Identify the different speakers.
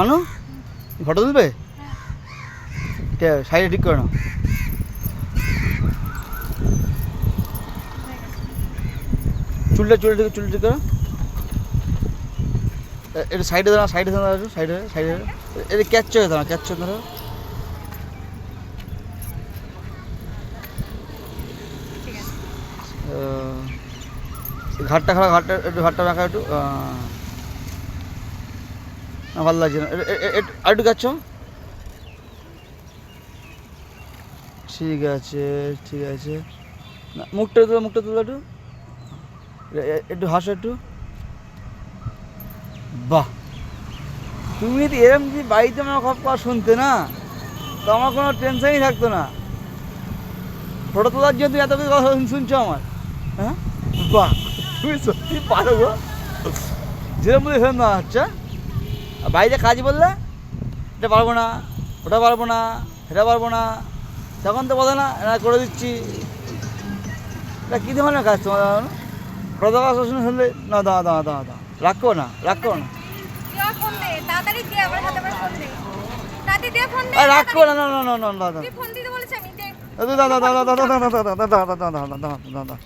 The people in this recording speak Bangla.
Speaker 1: মানু ফটো তুলবে? এটা সাইডে ঠিক করে নাও। চুলটা ঠিক করো। এটা সাইডে দাঁড়া, সাইডে এটা ক্যাচ হয়ে দাঁড়া, ধরো। ঘাটটা রাখা একটু ভালো লাগছে না, আর একটু কাচ্ছ। ঠিক আছে না, মুখটা তুলো একটু হাসো একটু। বাহ, তুমি যদি এরম যদি বাড়িতে আমার সব কথা শুনতে না, তো আমার কোনো টেনশনই থাকতো না। ফটো তোলার জন্য তুমি এত কিছু কথা শুনছো আমার। হ্যাঁ, বাহ, তুমি সত্যি পারো গো, যেরকম বলে সেরকম না। আচ্ছা, বাড়িতে কাজ বললে এটা পারবো না, ওটা পারবো না, এটা পারবো না, তখন তো বলো না এটা করে দিচ্ছি। এটা কী ধরনের কাজ তোমার? ফটো কাজ শুনলে না, দাঁড়া, রাখো না। রাখো না, দাদা।